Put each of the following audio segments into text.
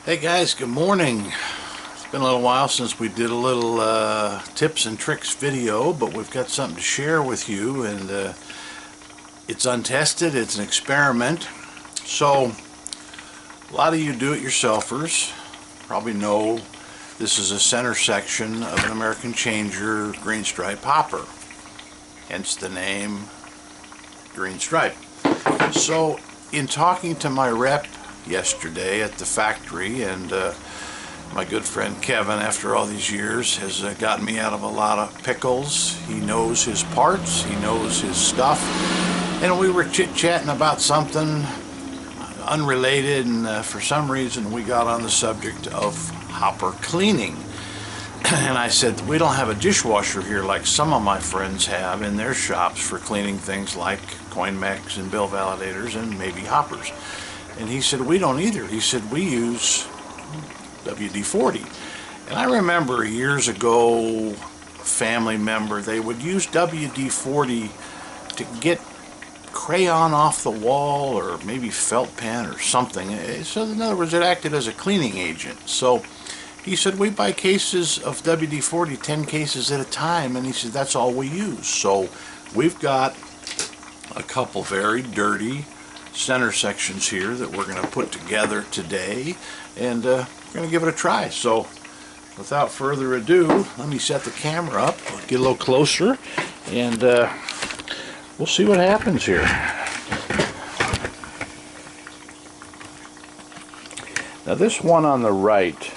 Hey guys, good morning. It's been a little while since we did a little tips and tricks video, but we've got something to share with you, and it's untested, it's an experiment. So a lot of you do-it-yourselfers probably know this is a center section of an American Changer green stripe hopper, hence the name green stripe. So in talking to my rep yesterday at the factory, and my good friend Kevin, after all these years, has gotten me out of a lot of pickles. He knows his parts, he knows his stuff, and we were chit-chatting about something unrelated, and for some reason we got on the subject of hopper cleaning. And I said, we don't have a dishwasher here like some of my friends have in their shops for cleaning things like coin mechs and bill validators and maybe hoppers. And he said, we don't either. He said, we use WD-40. And I remember years ago, a family member, they would use WD-40 to get crayon off the wall, or maybe felt pen or something. So in other words, it acted as a cleaning agent. So he said, we buy cases of WD-40, 10 cases at a time, and he said, that's all we use. So we've got a couple very dirty center sections here that we're going to put together today, and we're going to give it a try. So without further ado, let me set the camera up, get a little closer, and we'll see what happens here. Now this one on the right,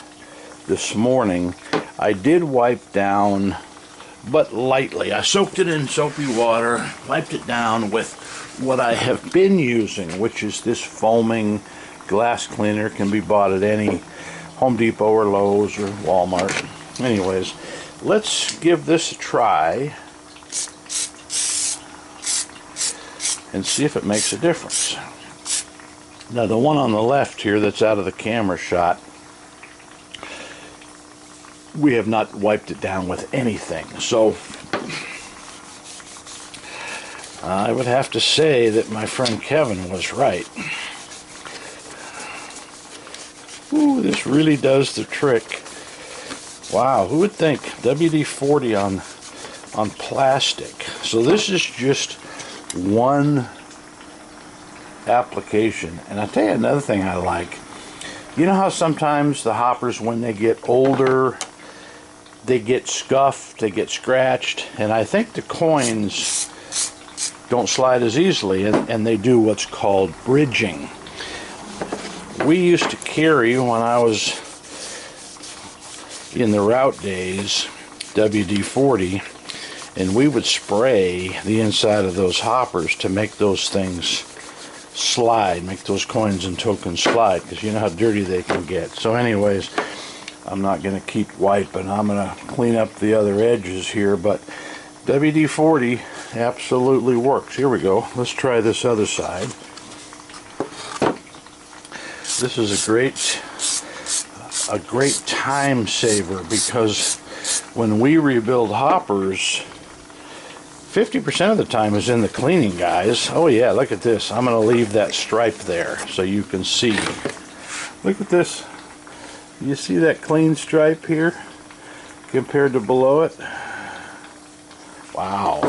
this morning, I did wipe down, but lightly. I soaked it in soapy water, wiped it down with what I have been using, which is this foaming glass cleaner. Can be bought at any Home Depot or Lowe's or Walmart. Anyways, let's give this a try and see if it makes a difference. Now the one on the left here that's out of the camera shot, we have not wiped it down with anything. So I would have to say that my friend Kevin was right. Ooh, this really does the trick. Wow, who would think? WD-40 on plastic. So this is just one application. And I'll tell you another thing I like. You know how sometimes the hoppers, when they get older, they get scuffed, they get scratched, and I think the coins don't slide as easily, and they do what's called bridging. We used to carry, when I was in the route days, WD-40, and we would spray the inside of those hoppers to make those things slide, make those coins and tokens slide, because you know how dirty they can get. So anyways, I'm not going to keep wiping. I'm going to clean up the other edges here, but WD-40 absolutely works. Here we go. Let's try this other side. This is a great time saver, because when we rebuild hoppers, 50% of the time is in the cleaning, guys. Oh yeah, look at this. I'm going to leave that stripe there so you can see. Look at this. You see that clean stripe here compared to below it? Wow.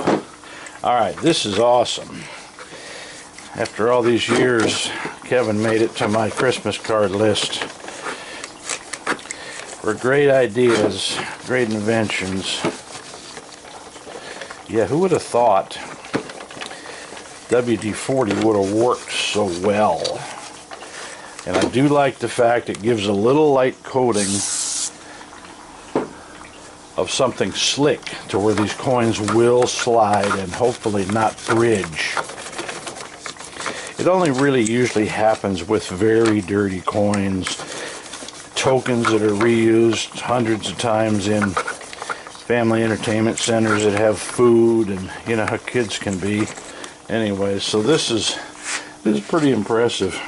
Alright, this is awesome. After all these years, Kevin made it to my Christmas card list for great ideas, great inventions. Yeah, who would have thought WD-40 would have worked so well? And I do like the fact it gives a little light coating of something slick to where these coins will slide and hopefully not bridge. It only really usually happens with very dirty coins, tokens that are reused hundreds of times in family entertainment centers that have food, and you know how kids can be. Anyways, so this is pretty impressive.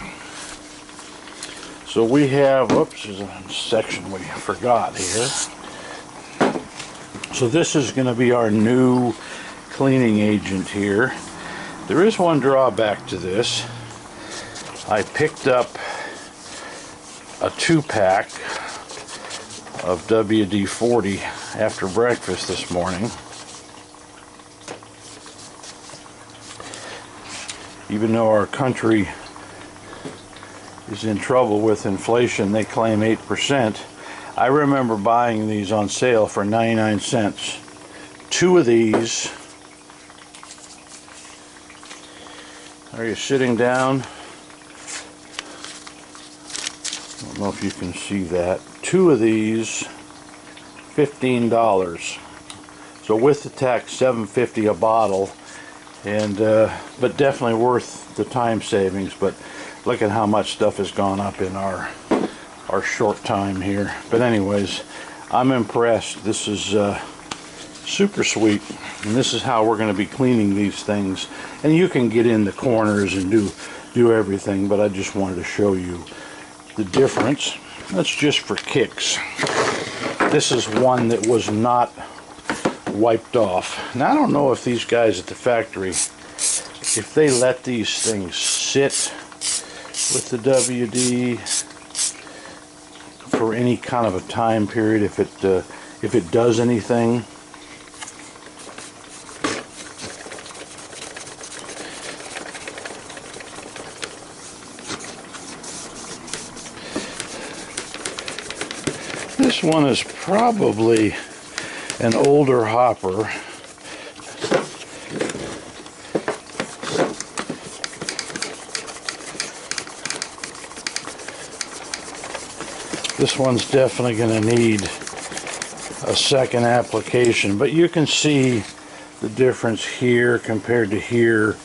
So we have, oops, there's a section we forgot here. So this is going to be our new cleaning agent here. There is one drawback to this. I picked up a 2-pack of WD-40 after breakfast this morning. Even though our country is in trouble with inflation, they claim 8%. I remember buying these on sale for 99 cents. 2 of these. Are you sitting down? I don't know if you can see that. 2 of these, $15. So with the tax, $7.50 a bottle, and but definitely worth the time savings. But look at how much stuff has gone up in our short time here. But anyways, I'm impressed. This is super sweet, and this is how we're going to be cleaning these things. And you can get in the corners and do everything, but I just wanted to show you the difference. That's just for kicks. This is one that was not wiped off. Now I don't know if these guys at the factory, if they let these things sit with the WD for any kind of a time period, if it does anything. This one is probably an older hopper. This one's definitely going to need a second application, but you can see the difference here compared to here,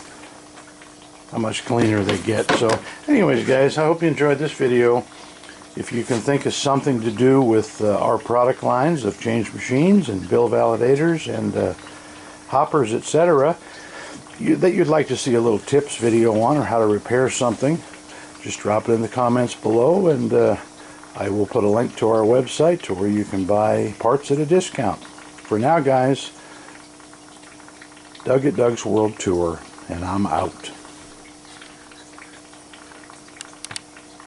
how much cleaner they get. So anyways guys, I hope you enjoyed this video. If you can think of something to do with our product lines of change machines and bill validators and hoppers, etc., that you'd like to see a little tips video on, or how to repair something, just drop it in the comments below, and I will put a link to our website to where you can buy parts at a discount. For now guys, Doug at Doug's World Tour, and I'm out.